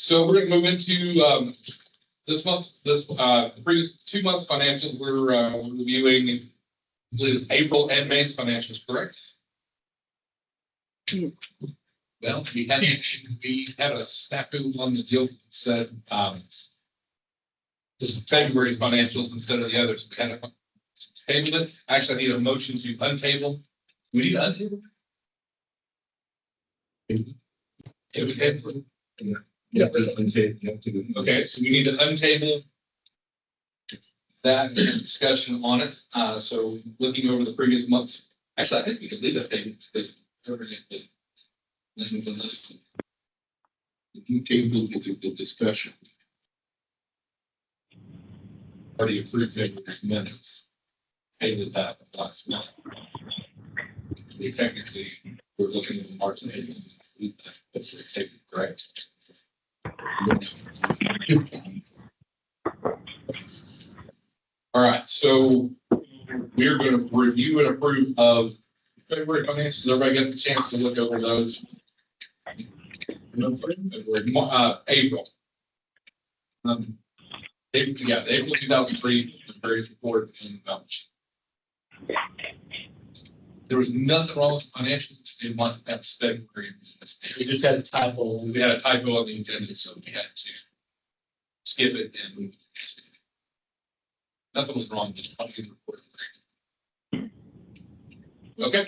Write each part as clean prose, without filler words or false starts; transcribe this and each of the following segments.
So we're gonna move into this previous 2 months financials. We're reviewing, I believe it's April and May's financials, correct? Well, we had a snafu on the deal that said this is February's financials instead of the others. We had to table it. Actually, I need a motion to untable. We need to untable. Yeah, we table it. Yeah, there's untable. Okay, so we need to untable that and discussion on it. So looking over the previous months, actually, I think we could leave that table because if you table the discussion, already approved February's minutes, tabled that last month. We technically we're looking at March and April. That's correct. All right, so we're going to review and approve of February financials. Everybody get the chance to look over those. April. April 2003 various report and balance sheet. There was nothing wrong with financials in month of February. We just had a typo. We had a typo on the agenda, so we had to skip it and move it. Nothing was wrong. Just the report. Okay.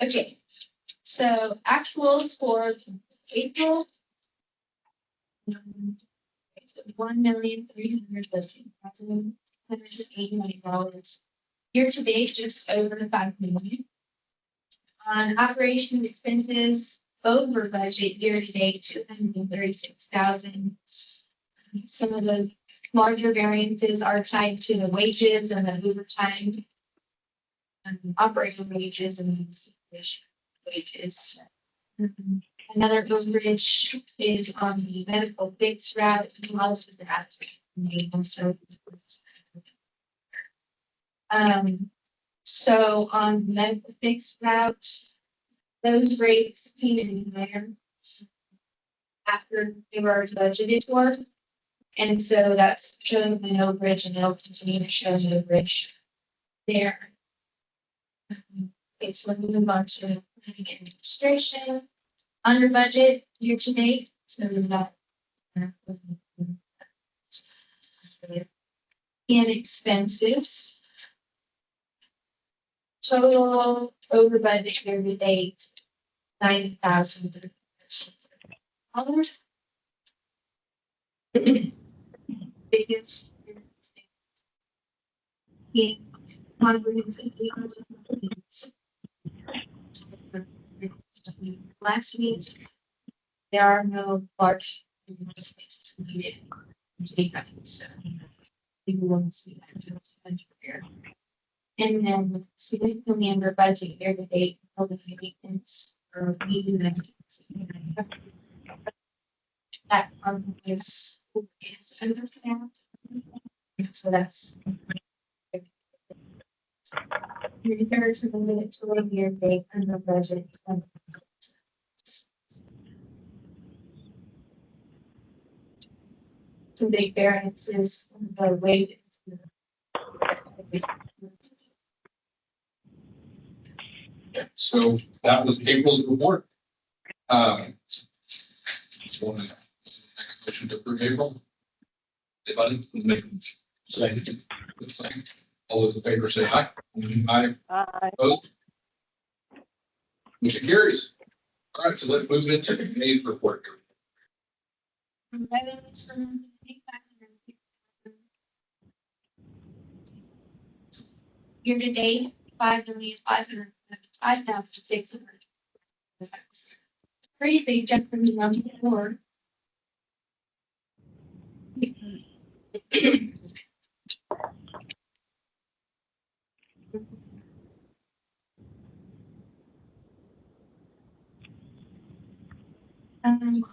Okay. So actuals for April. 1,313,189. Year to date, just over 5 million. On operation expenses, over budget year to date, 236,000. Some of the larger variances are tied to the wages and the overtime, operating wages and wages. Another overage is on the medical fixed route. So on medical fixed route, those rates came in higher after they were budgeted for. And so that's showing an overage, and it'll continue to show an overage there. Okay, so let me move on to administration. Under budget year to date, so that in expenses, total over budget year to date, $90,000. Biggest in last week, there are no large expenses needed to be done. So we will see that here. And then significantly under budget year to date, public maintenance or that is understaffed. So that's in comparison to the year date under budget. Some big variances in the wages. So that was April's report. Motion to approve April. Anybody? Second. All those in favor say aye. Aye. Aye. Opposed? Motion carries. All right, so let's move into May's report. Year to date, 5,575,600. Pretty big jump from the month before.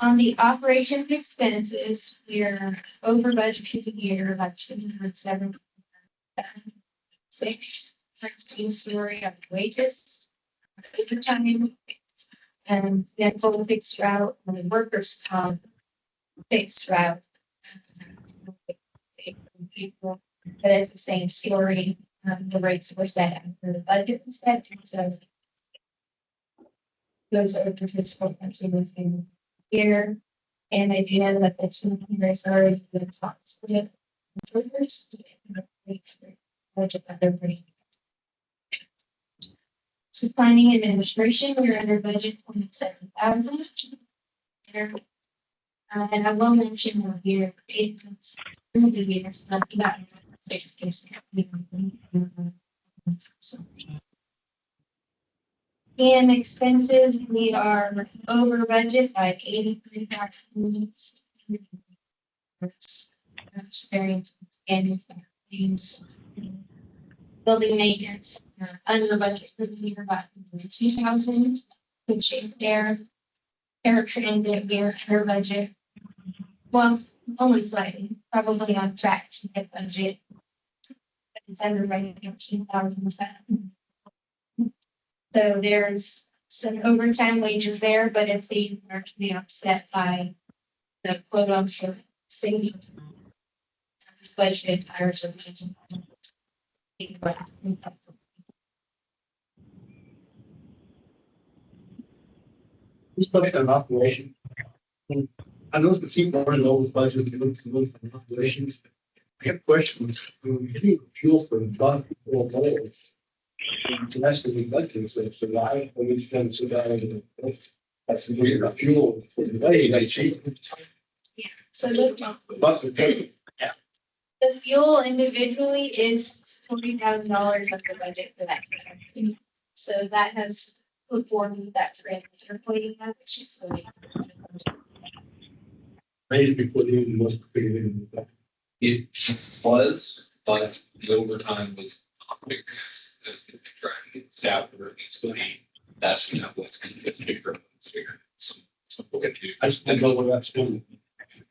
On the operations expenses, we're over budgeted here, like 276. Same story of wages, overtime, and dental fixed route and the workers' comp fixed route. But it's the same story. The rates were set after the budget was set, so those are the fiscal within here. And I do know that the two years already been talked with workers. Budget that they're bringing. So planning and administration, we're under budget 27,000. And I will mention on here, it's going to be this month, about 6%. And expenses, we are over budget by 83,000. And things. Building maintenance, under budget for the year by 2,000. Good shape there. Air transit, air budget. Well, only slightly, probably on track to hit budget. It's under right 13,007. So there's some overtime wages there, but it's being partially offset by the quote unquote savings. Budget tires. This budget on operation. I know we keep more in those budgets, we look for operations. I have questions, we need fuel for the truck or goals. That's the big budget, so why, when we spend so down, that's the way of fuel for the way they cheap. Yeah, so the fuel individually is $40,000 of the budget for that. So that has performed that trend. You're pointing out, which is really. Maybe we put in most figured in. It was, but the overtime was not bigger. Trying to get staff or explain that's not what's going to get bigger. It's bigger. So we're going to do. I just didn't know where that's going.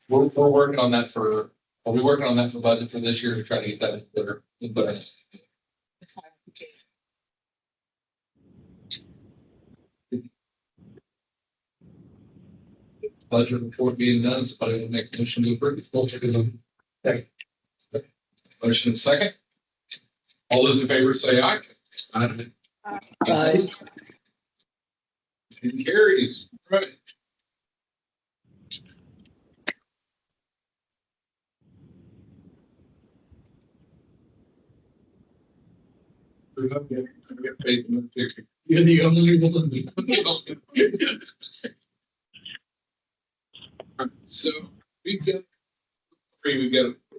We're working on that for. Are we working on that for budget for this year to try to get that better? Budget report being done, somebody will make a motion to approve. Motion second. All those in favor say aye. Aye. Aye. Motion carries. Right. You're the only one. So we've got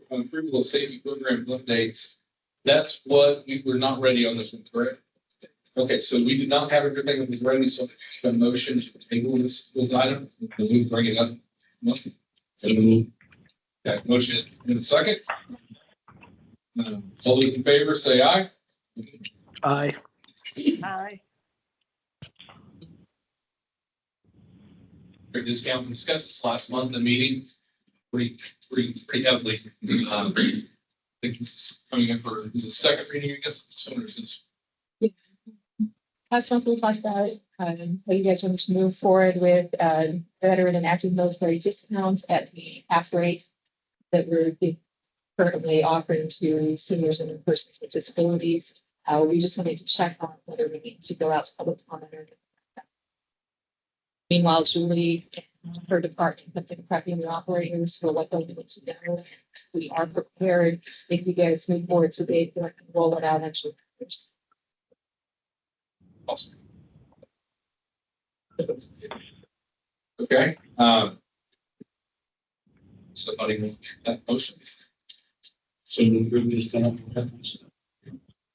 approval of safety program updates. That's what we were not ready on this one, correct? Okay, so we did not have everything that was ready, so a motion to table this item. We'll bring it up. Okay, motion in a second. All those in favor say aye. Aye. Aye. Discount, we discussed this last month in the meeting, pretty heavily. I think it's coming in for, is it second reading, I guess, so is this? Last month we talked about, how you guys wanted to move forward with, veteran and active military discounts at the half rate that we're currently offering to seniors and persons with disabilities. We just wanted to check on whether we need to go out to public comment or. Meanwhile, Julie and her department have been prepping the operators for what they'll do to know. We are prepared if you guys move forward to be able to roll it out and show others. Awesome. Okay. Somebody will make that motion. So we bring this down.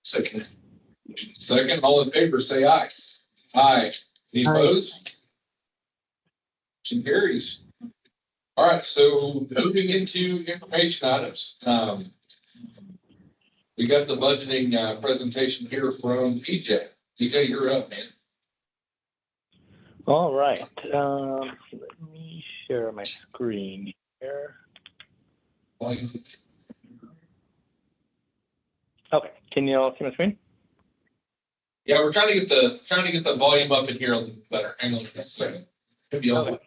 Second. Second, all in favor, say aye. Aye. Any Aye. opposed? Motion carries. All right, so moving into information items. We got the budgeting presentation here from PJ. PJ, you're up, man. All right. Let me share my screen here. Okay. Can you all see my screen? Yeah, we're trying to get the volume up in here a little better. Hang on just a second. Could be all right.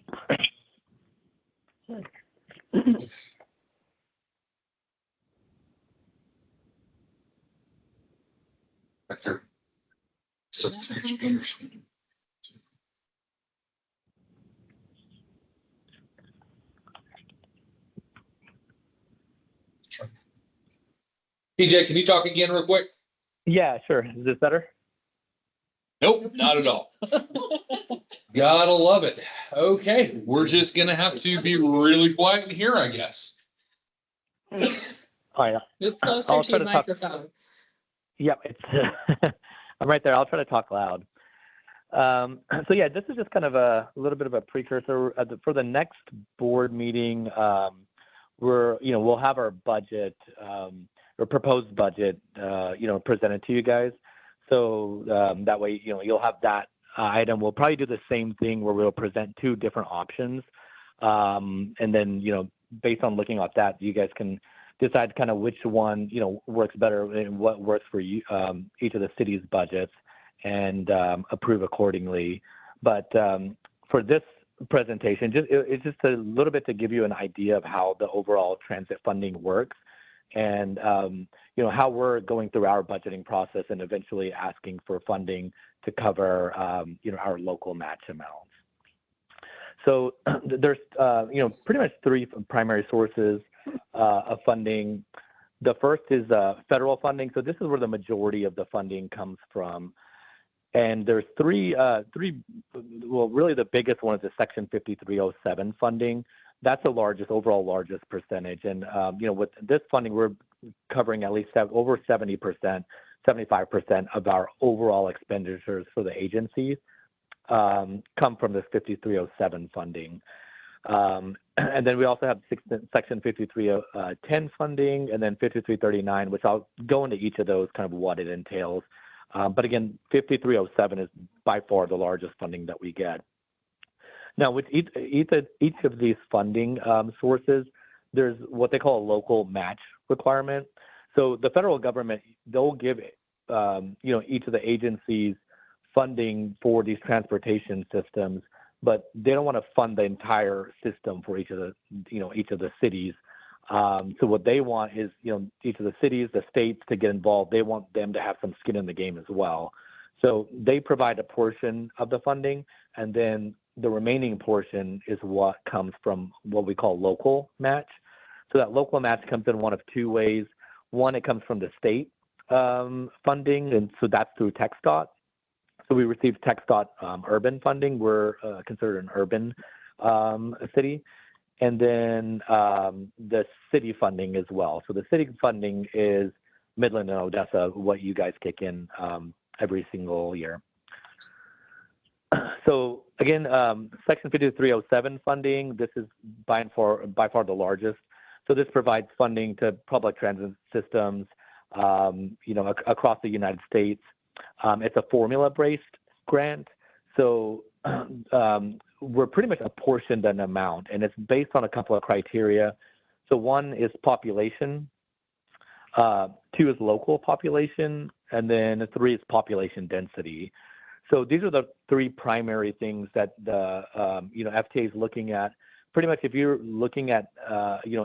PJ, can you talk again real quick? Yeah, sure. Is this better? Nope, not at all. Gotta love it. Okay, we're just gonna have to be really quiet in here, I guess. Oh, yeah. Move closer I'll to try your to talk. microphone. Yep, it's I'm right there. I'll try to talk loud. So yeah, this is just kind of a little bit of a precursor for the next board meeting. We'll have our budget or proposed budget, presented to you guys. So that way, you'll have that item. We'll probably do the same thing where we'll present two different options, and then based on looking at that, you guys can decide kind of which one works better and what works for you, each of the city's budgets, and approve accordingly. But for this presentation, it's just a little bit to give you an idea of how the overall transit funding works, and how we're going through our budgeting process and eventually asking for funding to cover our local match amounts. So there's pretty much three primary sources of funding. The first is federal funding. So this is where the majority of the funding comes from. And there's three, well, really the biggest one is the Section 5307 funding. That's the overall largest percentage. And, with this funding, we're covering at least over 70%, 75% of our overall expenditures for the agencies come from this 5307 funding. And then we also have Section 5310 funding, and then 5339, which I'll go into each of those, kind of what it entails. But again, 5307 is by far the largest funding that we get. Now, with each of these funding sources, there's what they call a local match requirement. So the federal government, they'll give each of the agencies funding for these transportation systems, but they don't want to fund the entire system for each of the cities. So what they want is, each of the cities, the states to get involved. They want them to have some skin in the game as well. So they provide a portion of the funding, and then the remaining portion is what comes from what we call local match. So that local match comes in one of two ways. One, it comes from the state funding, and so that's through TxDOT. So we receive TxDOT urban funding. We're considered an urban city. And then the city funding as well. So the city funding is Midland and Odessa, what you guys kick in every single year. So again, Section 5307 funding, this is by far the largest. So this provides funding to public transit systems, across the United States. It's a formula-based grant. So we're pretty much apportioned an amount, and it's based on a couple of criteria. So one is population, two is local population, and then three is population density. So these are the three primary things that the FTA is looking at. Pretty much, if you're looking at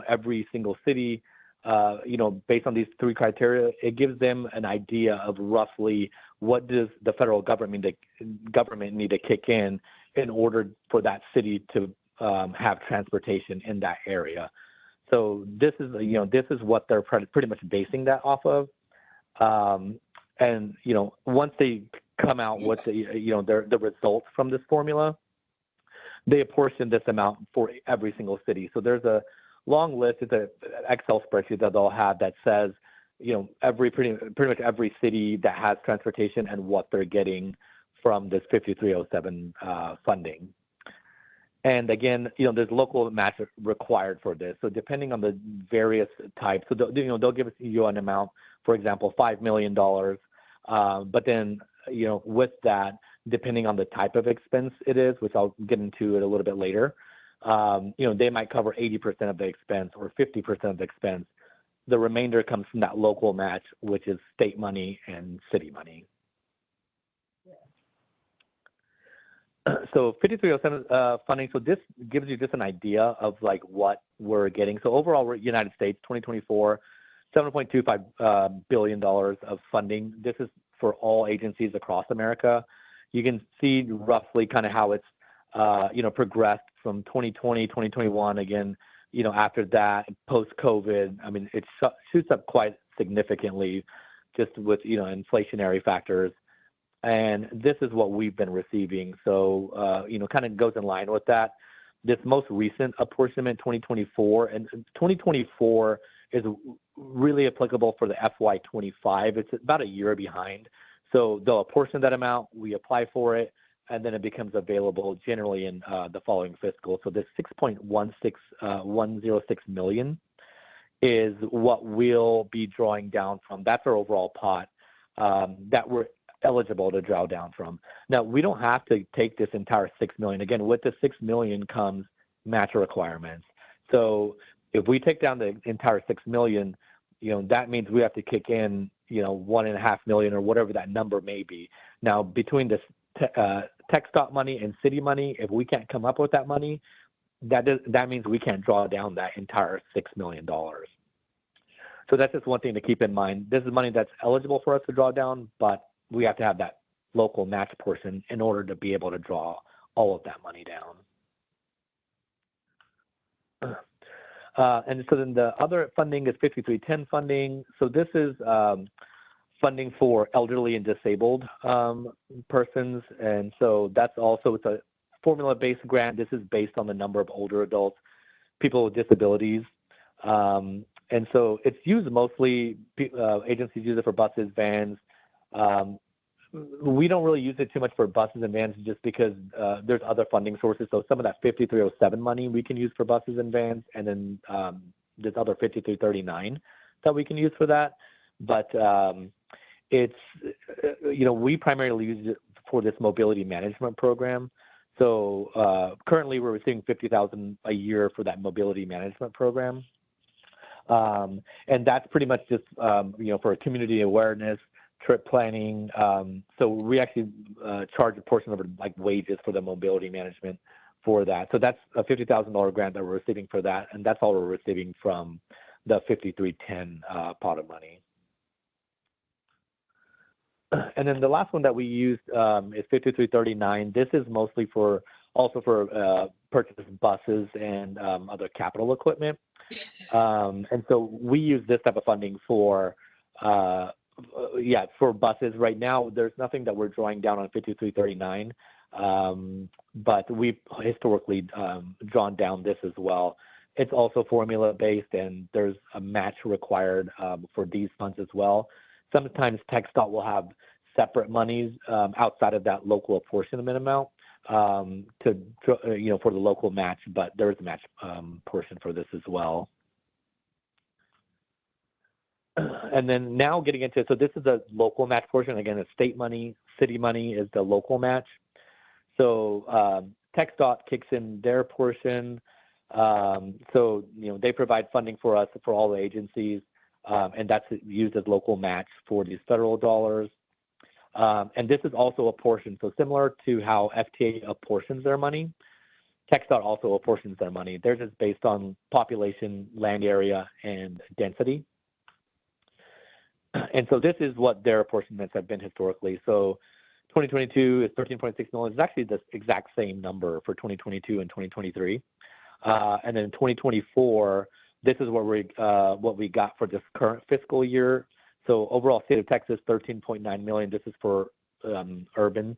every single city, based on these three criteria, it gives them an idea of roughly what does the federal government need to kick in order for that city to have transportation in that area. So this is what they're pretty much basing that off of. And once they come out with the results from this formula, they apportion this amount for every single city. So there's a long list. It's an Excel spreadsheet that they'll have that says, pretty much every city that has transportation and what they're getting from this 5307 funding. And again, there's local match required for this. So depending on the various types, so they'll give you an amount, for example, $5 million. But then, with that, depending on the type of expense it is, which I'll get into it a little bit later, they might cover 80% of the expense or 50% of the expense. The remainder comes from that local match, which is state money and city money. So 5307 funding. So this gives you just an idea of like what we're getting. So overall, we're United States 2024, $7.25 billion of funding. This is for all agencies across America. You can see roughly kind of how it's progressed from 2020, 2021. Again, after that, post COVID, I mean, it shoots up quite significantly, just with inflationary factors. And this is what we've been receiving. So, kind of goes in line with that. This most recent apportionment, 2024, and 2024 is really applicable for the FY25. It's about a year behind. So they'll apportion that amount, we apply for it, and then it becomes available generally in the following fiscal. So this 6.106 million is what we'll be drawing down from. That's our overall pot that we're eligible to draw down from. Now, we don't have to take this entire 6 million. Again, with the 6 million comes match requirements. So if we take down the entire 6 million, that means we have to kick in, 1.5 million or whatever that number may be. Now, between this tech stop money and city money, if we can't come up with that money, that means we can't draw down that entire $6 million. So that's just one thing to keep in mind. This is money that's eligible for us to draw down, but we have to have that local match portion in order to be able to draw all of that money down. And so then the other funding is 5310 funding. So this is funding for elderly and disabled persons. And so that's also, it's a formula-based grant. This is based on the number of older adults, people with disabilities. And so it's used mostly, agencies use it for buses, vans. We don't really use it too much for buses and vans just because there's other funding sources. So some of that 5307 money we can use for buses and vans, and then there's other 5339 that we can use for that. But it's, we primarily use it for this mobility management program. So currently we're receiving $50,000 a year for that mobility management program. And that's pretty much just, for community awareness, trip planning. So we actually charge a portion of it like wages for the mobility management for that. So that's a $50,000 grant that we're receiving for that. And that's all we're receiving from the 5310 pot of money. And then the last one that we used is 5339. This is mostly also for purchasing buses and other capital equipment. And so we use this type of funding for buses. Right now, there's nothing that we're drawing down on 5339, but we've historically drawn down this as well. It's also formula-based, and there's a match required for these funds as well. Sometimes TxDOT will have separate monies outside of that local apportionment amount for the local match, but there is a match portion for this as well. And then now getting into, so this is the local match portion. Again, it's state money, city money is the local match. So TxDOT kicks in their portion. So, they provide funding for us, for all the agencies, and that's used as local match for these federal dollars. And this is also a portion. So similar to how FTA apportions their money, TxDOT also apportions their money. Theirs is based on population, land area, and density. And so this is what their apportionments have been historically. So 2022 is 13.6 million. It's actually the exact same number for 2022 and 2023. And then in 2024, this is what we got for this current fiscal year. So overall, state of Texas, 13.9 million. This is for urban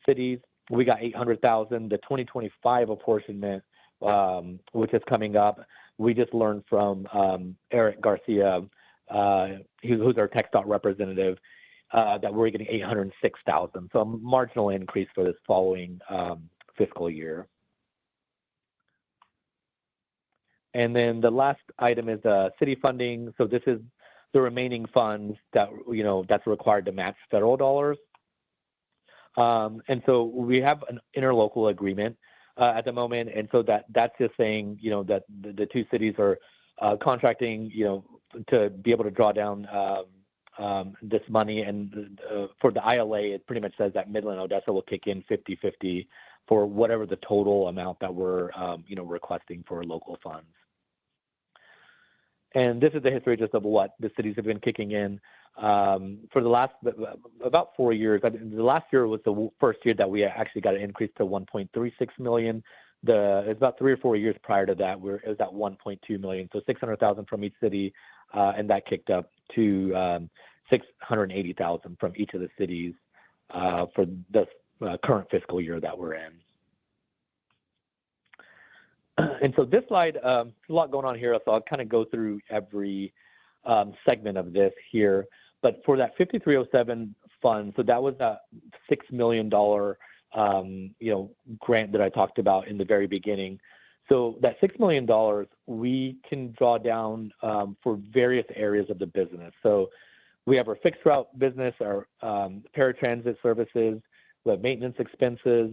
cities. We got 800,000. The 2025 apportionment, which is coming up, we just learned from Eric Garcia, who's our TxDOT representative, that we're getting 806,000. So a marginal increase for this following fiscal year. And then the last item is city funding. So this is the remaining funds that, that's required to match federal dollars. And so we have an interlocal agreement at the moment. And so that's just saying, that the two cities are contracting, to be able to draw down this money. And for the ILA, it pretty much says that Midland and Odessa will kick in 50-50 for whatever the total amount that we're, requesting for local funds. And this is the history just of what the cities have been kicking in for the last about 4 years. I mean, the last year was the first year that we actually got an increase to 1.36 million. It's about 3 or 4 years prior to that, it was at 1.2 million. So 600,000 from each city, and that kicked up to 680,000 from each of the cities for the current fiscal year that we're in. And so this slide, there's a lot going on here, so I'll kind of go through every segment of this here. But for that 5307 fund, so that was a $6 million, grant that I talked about in the very beginning. So that $6 million, we can draw down for various areas of the business. So we have our fixed route business, our paratransit services, we have maintenance expenses,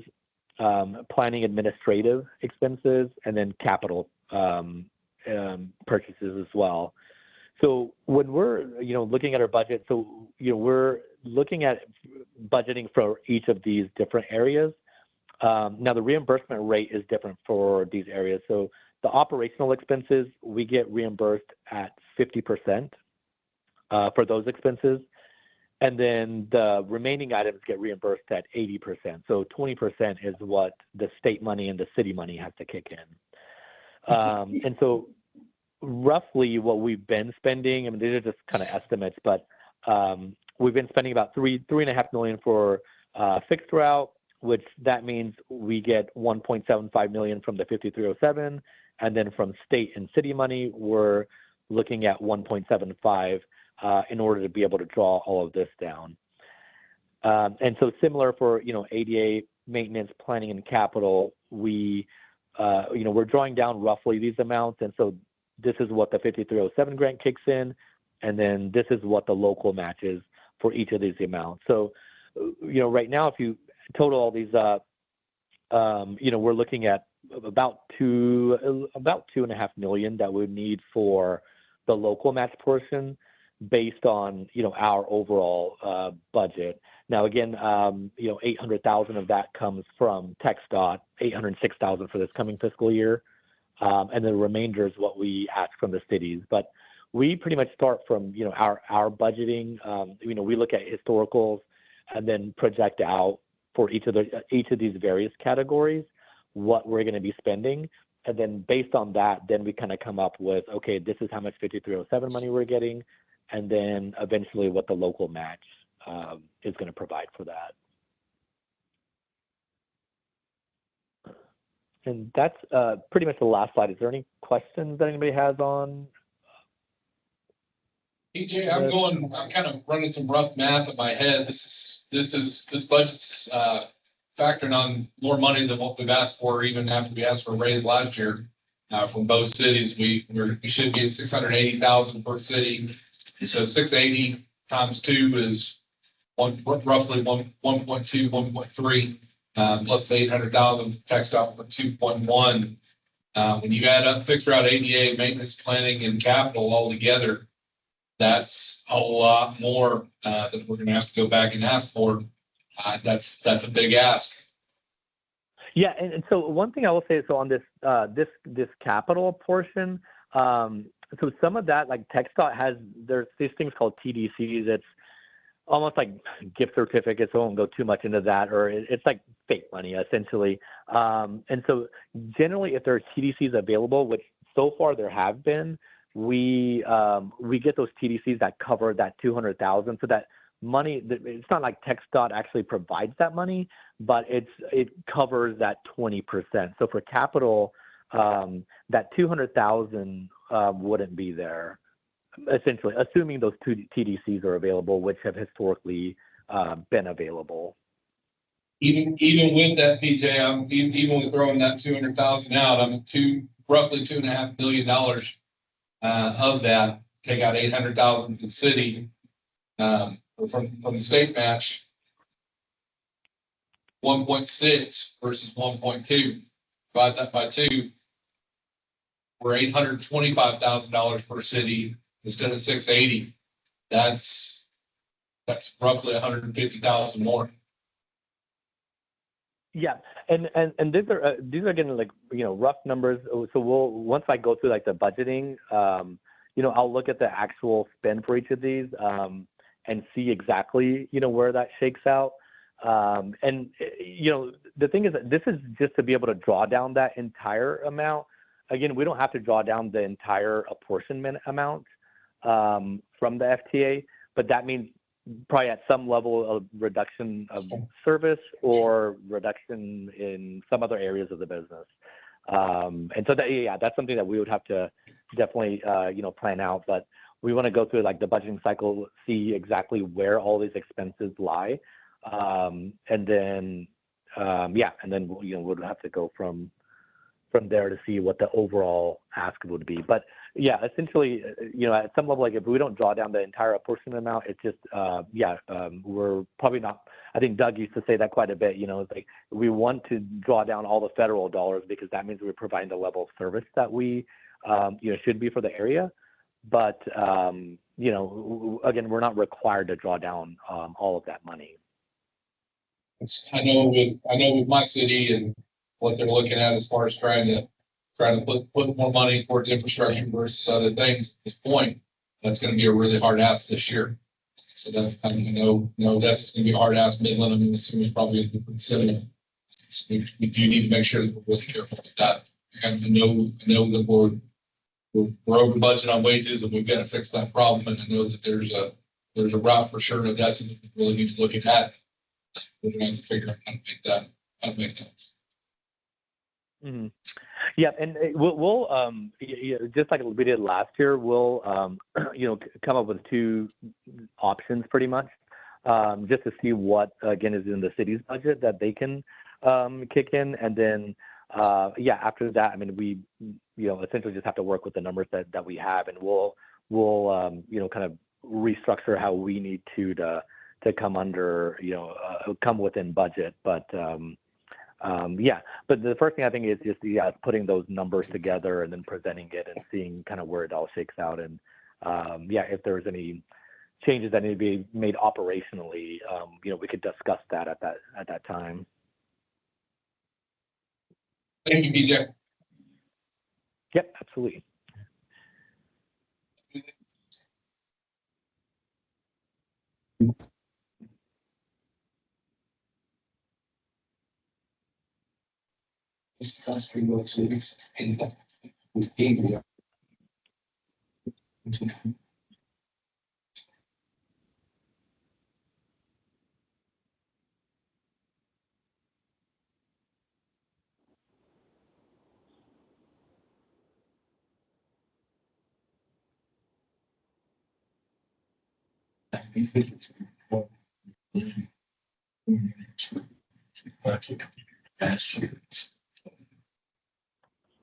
planning administrative expenses, and then capital purchases as well. So when we're, looking at our budget, so, we're looking at budgeting for each of these different areas. Now the reimbursement rate is different for these areas. So the operational expenses, we get reimbursed at 50% for those expenses. And then the remaining items get reimbursed at 80%. So 20% is what the state money and the city money has to kick in. And so roughly what we've been spending, I mean, these are just kind of estimates, but we've been spending about $3.5 million for fixed route, which that means we get $1.75 million from the 5307. And then from state and city money, we're looking at 1.75 in order to be able to draw all of this down. And so similar for, ADA maintenance, planning, and capital, we're drawing down roughly these amounts. And so this is what the 5307 grant kicks in. And then this is what the local matches for each of these amounts. So, right now, if you total all these up, we're looking at about $2.5 million that we need for the local match portion, based on, our overall budget. Now, again, 800,000 of that comes from TxDOT, 806,000 for this coming fiscal year. And the remainder is what we ask from the cities. But we pretty much start from, our budgeting. We look at historicals and then project out for each of these various categories what we're going to be spending. And then based on that, then we kind of come up with, okay, this is how much 5307 money we're getting. And then eventually what the local match is going to provide for that. And that's pretty much the last slide. Is there any questions that anybody has on? EJ, I'm kind of running some rough math in my head. This budget's factoring on more money than what we've asked for, even after we asked for a raise last year from both cities. We should be at 680,000 per city. So 680 times 2 is roughly 1.2, 1.3, plus the 800,000 TxDOT for 2.1. When you add up fixed route, ADA, maintenance, planning, and capital all together, that's a lot more that we're going to have to go back and ask for. That's a big ask. Yeah, and so one thing I will say, so on this this capital portion, so some of that, like TxDOT has, there's these things called TDCs. It's almost like gift certificates. I won't go too much into that, or it's like fake money essentially. And so generally, if there are TDCs available, which so far there have been, we get those TDCs that cover that 200,000. So that money, it's not like TxDOT actually provides that money, but it covers that 20%. So for capital, that 200,000 wouldn't be there, essentially, assuming those two TDCs are available, which have historically been available. Even with that, PJ, even with throwing that 200,000 out, I'm at roughly $2.5 million of that. Take out 800,000 from the city, from the state match. 1.6 versus 1.2. Divide that by 2. We're $825,000 per city instead of 680. That's roughly 150,000 more. Yeah, And these are again like rough numbers. So once I go through like the budgeting, I'll look at the actual spend for each of these and see exactly where that shakes out. The thing is that this is just to be able to draw down that entire amount. Again, we don't have to draw down the entire apportionment amount from the FTA, but that means probably at some level of reduction of service or reduction in some other areas of the business. And so that's something that we would have to definitely, plan out, but we want to go through like the budgeting cycle, see exactly where all these expenses lie. And then we'll have to go from there to see what the overall ask would be. But yeah, essentially, at some level, like if we don't draw down the entire apportionment amount, it's just, we're probably not, I think Doug used to say that quite a bit, it's like we want to draw down all the federal dollars because that means we're providing the level of service that we, should be for the area. But, again, we're not required to draw down all of that money. I know with my city and what they're looking at as far as trying to put more money towards infrastructure versus other things at this point, that's going to be a really hard ask this year. So that's kind of, that's going to be a hard ask. Midland, I'm assuming probably the city. So we do need to make sure that we're really careful with that. And I know that we're over budget on wages and we've got to fix that problem. And I know that there's a route for sure in Odessa that we really need to look at that. We're going to figure out how to make that. Mm-hmm. Yeah, and we'll just like we did last year, we'll come up with two options pretty much, just to see what again is in the city's budget that they can kick in, and then after that, I mean we essentially just have to work with the numbers that we have, and we'll kind of restructure how we need to come under come within budget, but. But the first thing I think is just putting those numbers together and then presenting it and seeing kind of where it all shakes out. And if there's any changes that need to be made operationally, we could discuss that at that time. Thank you, BJ. Yep, absolutely. This country was cities and with India.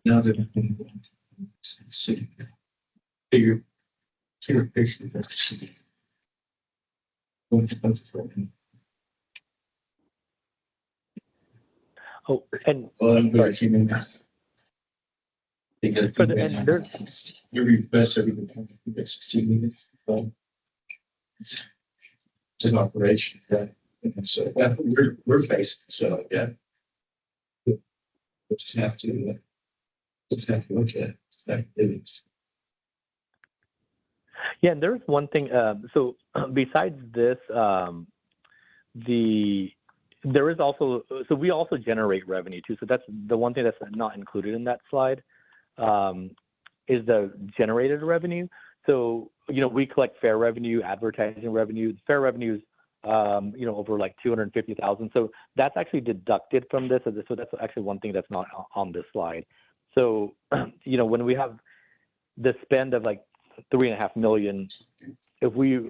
Now that I've been sitting there, figure picture of the city. Oh, and I'm very human. Because you're best every time you get 16 minutes. But it's an operation, right? And so that's what we're facing. So we just have to look at it. Yeah, and there's one thing. So besides this, there is also, so we also generate revenue too. So that's the one thing that's not included in that slide, is the generated revenue. So, we collect fair revenue, advertising revenue. Fair revenues, over like 250,000. So that's actually deducted from this. So that's actually one thing that's not on this slide. So, when we have the spend of like $3.5 million, if we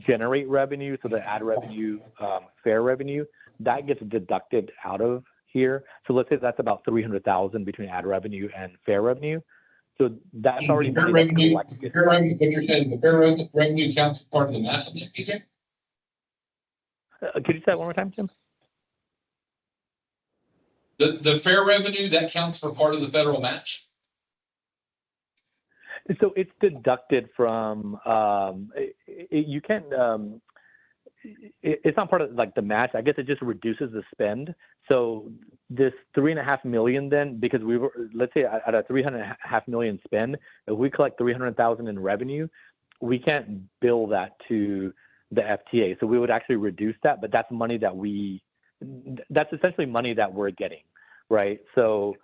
generate revenue, so the ad revenue, fair revenue, that gets deducted out of here. So let's say that's about 300,000 between ad revenue and fair revenue. So that's already fair revenue. The fair revenue, but you're saying the fair revenue counts as part of the match. Could you say that one more time, Tim? The fair revenue that counts for part of the federal match. So it's deducted from. You can't. It's not part of like the match. I guess it just reduces the spend. So this 3.5 million then, because we were, let's say at a 3.5 million spend, if we collect 300,000 in revenue, we can't bill that to the FTA. So we would actually reduce that, but that's money that's essentially money that we're getting, right? So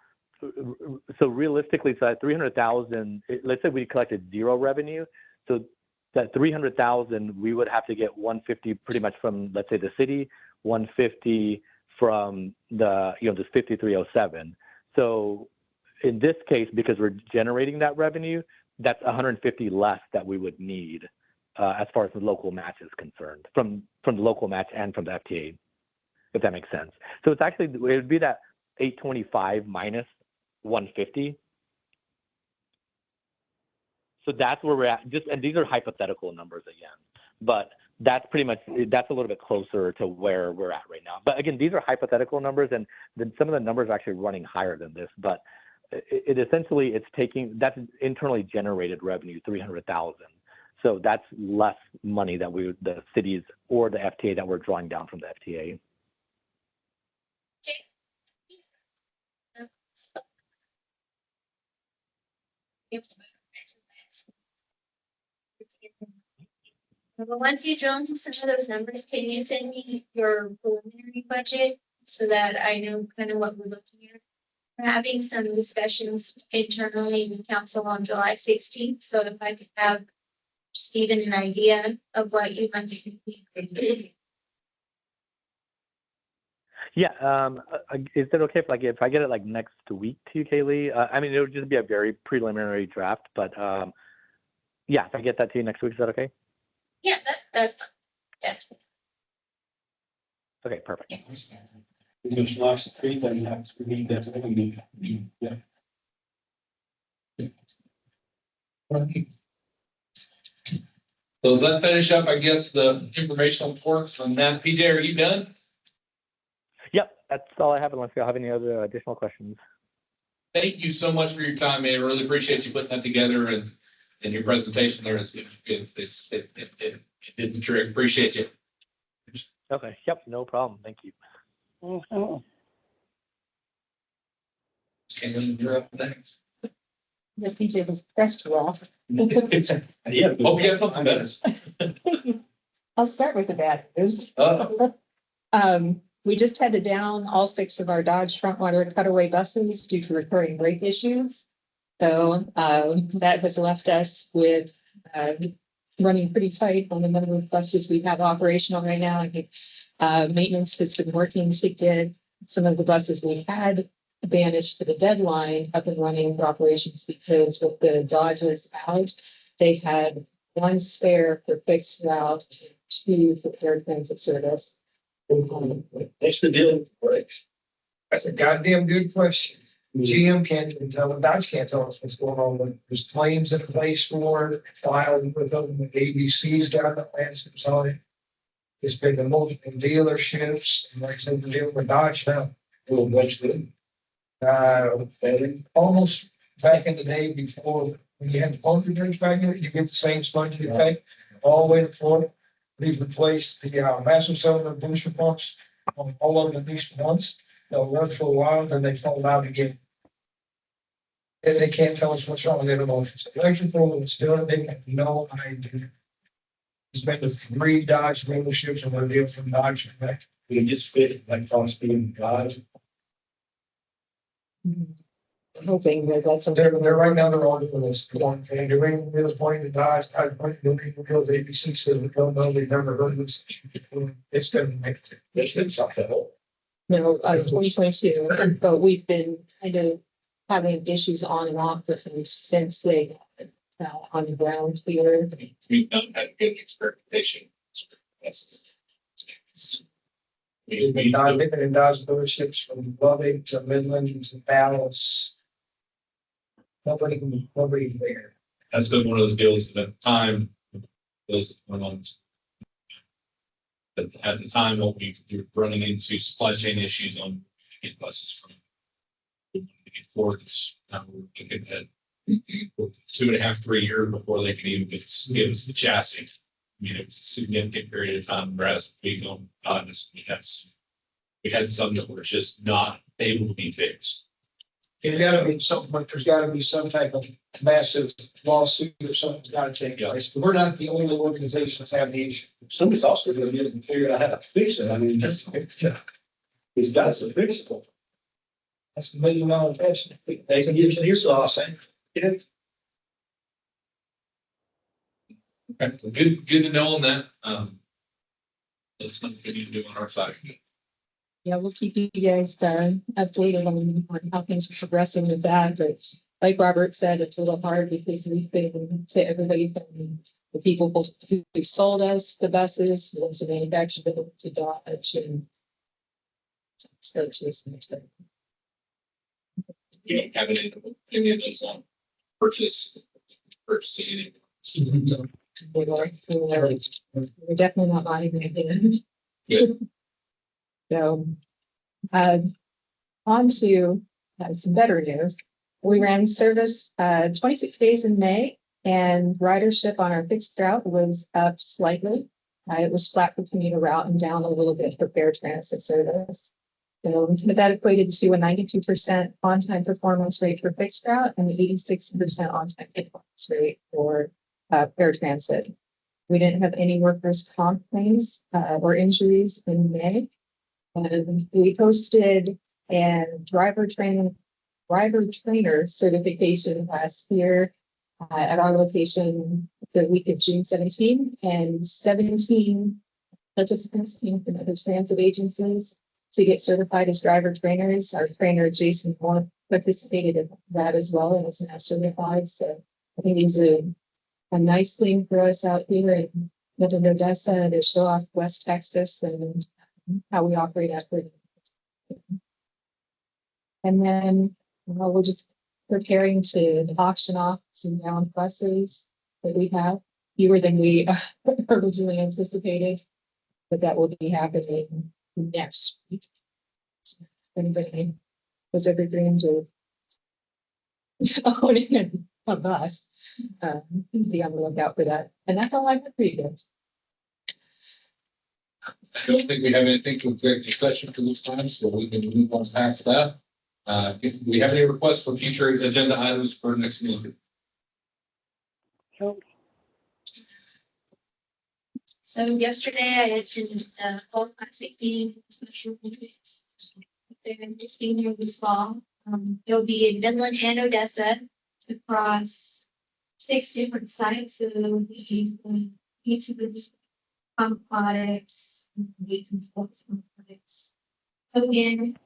realistically, so at 300,000, let's say we collected zero revenue. So that 300,000, we would have to get 150 pretty much from, let's say, the city, 150 from the, this 5307. So in this case, because we're generating that revenue, that's 150 less that we would need as far as the local match is concerned, from the local match and from the FTA, if that makes sense. So it's actually, it would be that 825 minus 150. So that's where we're at. And these are hypothetical numbers again, but that's pretty much, that's a little bit closer to where we're at right now. But again, these are hypothetical numbers, and then some of the numbers are actually running higher than this, but it essentially, that's internally generated revenue, 300,000. So that's less money that the cities or the FTA that we're drawing down from the FTA. But once you drill into some of those numbers, can you send me your preliminary budget so that I know kind of what we're looking at? We're having some discussions internally with council on July 16th. So if I could have Stephen an idea of what you might be thinking. Yeah. Is it okay if I get it like next week to you, Kaylee? I mean, it would just be a very preliminary draft, but yeah, if I get that to you next week, is that okay? Yeah, that's fine. Yeah. Okay, perfect. We just lost the 3, then you have to read that. Yeah. So does that finish up, I guess, the informational report from that? PJ, are you done? Yep, that's all I have, unless you have any other additional questions. Thank you so much for your time, man. I really appreciate you putting that together, and your presentation there is good. It did the trick. Appreciate you. Okay, yep, no problem. Thank you. And you're up next. The PJ was pressed well. Yeah, hope you got something better. I'll start with the bad news. We just had to down all 6 of our Dodge Frontwater cutaway buses due to recurring brake issues. So that has left us with running pretty tight on the number of buses we have operational right now. I think maintenance has been working to get some of the buses we had banished to the deadline up and running for operations, because with the Dodgers out, they had 1 spare for fixed route and 2 for air transit service. Thanks for dealing with brakes. That's a goddamn good question. GM can't even tell, Dodge can't tell us what's going on. There's claims in place for it, filed with them, the ABC's got the answers on it. It's been the multiple dealerships, and like I said, we're dealing with Dodge now. Well, that's good. And almost back in the day before, when you had the pump returns back there, you get the same sponge you pay all the way to Florida. We've replaced the massive cylinder booster pumps on all of them at least once. They'll run for a while, then they fall out again. And they can't tell us what's wrong with it. If it's electrical, it's doing, they have no idea. There's been the 3 Dodge dealerships, and we're dealing from Dodge back. We just fit like Fox being Dodge. Hoping that that's They're something. right now, they're on the list. One thing, the ring wheels pointing to Dodge, Dodge pointing to ring wheels, ABC says we don't know, they've never heard of this. It's gonna make it. This is something. 2022, but we've been kind of having issues on and off with them since they got on the ground here. We've not had good experimentation. We've been living in Dodge dealerships from Lubbock to Midland to Dallas. Nobody there. That's been one of those deals that at the time, those went on. But at the time, what we were running into supply chain issues on get buses from. Fords, now we're looking at 2.5, 3 years before they could even give us the chassis. I mean, it was a significant period of time, whereas we don't, honestly, we had some that were just not able to be fixed. There's gotta be something, but there's gotta be some type of massive lawsuit or something's gotta take place. We're not the only organization that's having the issue. Somebody's also gonna get it and figure out how to fix it. I mean, that's, he's got to fix it. That's the $1 million question. They can use it here, so I'll say. Yeah. Okay, well, good to know on that. That's something we need to do on our side. Yeah, we'll keep you guys updated on how things are progressing with that, but like Robert said, it's a little hard because we've been to everybody from the people who sold us the buses, the ones who manufactured them to Dodge and so it's just. You don't have any of those on purchasing. We're definitely not buying anything. Good. So, on to some better news. We ran service 26 days in May, and ridership on our fixed route was up slightly. It was flat for commuter route and down a little bit for fair transit service. So that equated to a 92% on-time performance rate for fixed route and 86% on-time performance rate for fair transit. We didn't have any workers' comp claims or injuries in May. And we posted a driver trainer certification last year at our location the week of June 17, and 17 participants came from other transit agencies to get certified as driver trainers. Our trainer, Jason Moore, participated in that as well and is now certified. So I think he's a nice thing for us out here in Midland, Odessa to show off West Texas and how we operate after. And then we're just preparing to auction off some round buses that we have, fewer than we originally anticipated, but that will be happening next week. So if anybody has ever dreamed of owning a bus, be on the lookout for that. And that's all I have for you guys. I don't think we have anything to executive session for this time, so we can move on past that. If we have any requests for future agenda items for next meeting. So yesterday I attended the Fall Classic meeting, special meetings. They're interesting here this fall. It'll be in Midland and Odessa across 6 different sites. So it'll be each of the pump products, and sports pump products. Again,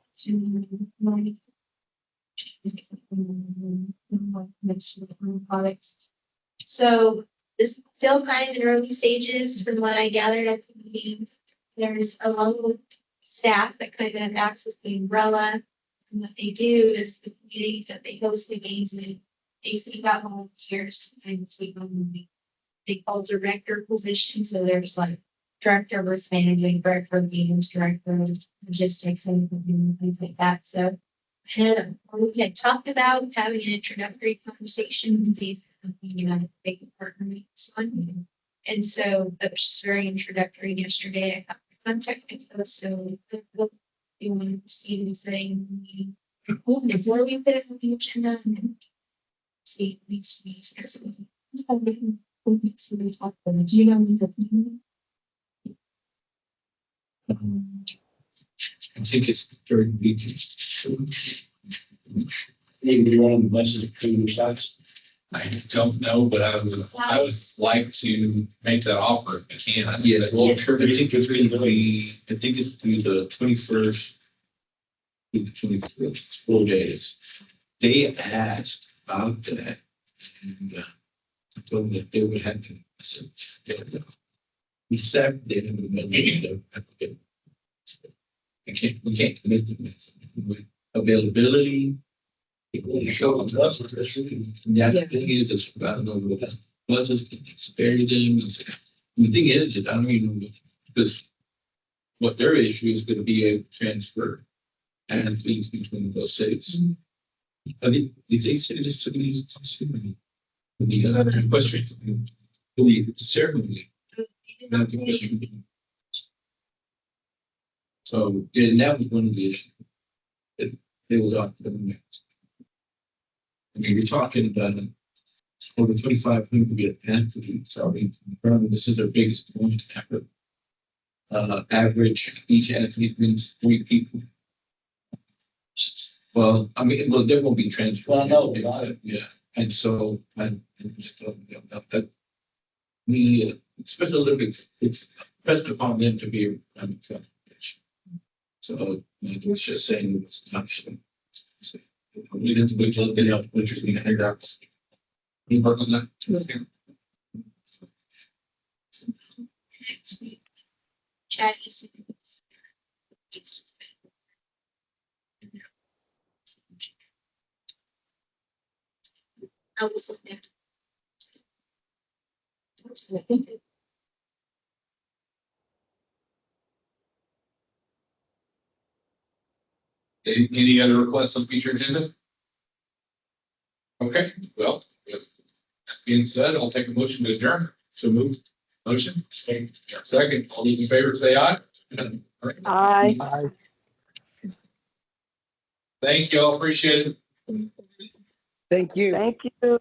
products. So this is still kind of in early stages from what I gathered at the meeting. There's a local staff that kind of acts as the umbrella. And what they do is the communities that they host the games in, they seek out volunteers and take them. They call director position. So there's like director of risk management, director of meetings, director of logistics, and things like that. So we had talked about having an introductory conversation with these big partner on. And so that was just very introductory yesterday. I got the contact info, so you want to proceed and saying before we put it on the agenda and see needs to be discussed. Talk about it. Do you know when the I think it's during the weekend. Maybe you're on the buses between your sites. I don't know, but I would like to make that offer if I can. Yeah, well, I think it's going to be, I think it's through the 21st to the 25th, 4 days. They asked about that, and I told them that they would have to. I said, yeah, no. We sat there and we can't commit to that. Availability. The thing is, I don't know what buses can spare them. The thing is, I don't even know because what their issue is going to be able to transfer athletes between those cities. I think did they say this to these the question the ceremony, not the question. So and that was one of the issues. It was off the next. I mean, you're talking about over 2,500 to get entity. So I mean, currently this is their biggest one ever. Average each entity brings 3 people. Well, I mean, well, there will be transfer. Well, no, got it. Yeah, and so I just don't know that the Special Olympics, it's pressed upon them to be a transportation. So it was just saying it was an option. We didn't wait till get out, which is going to head out. You work on that. Chad, you see. I was looking. Any other requests on future agenda? Okay, well, with that being said, I'll take a motion to adjourn. So moved. Motion. Second, all those in favor say aye. Aye. Aye. Thank you all, appreciate it. Thank you. Thank you.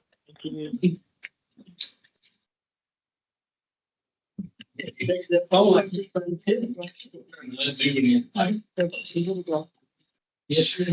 Oh, Let's do it. Yes, sir.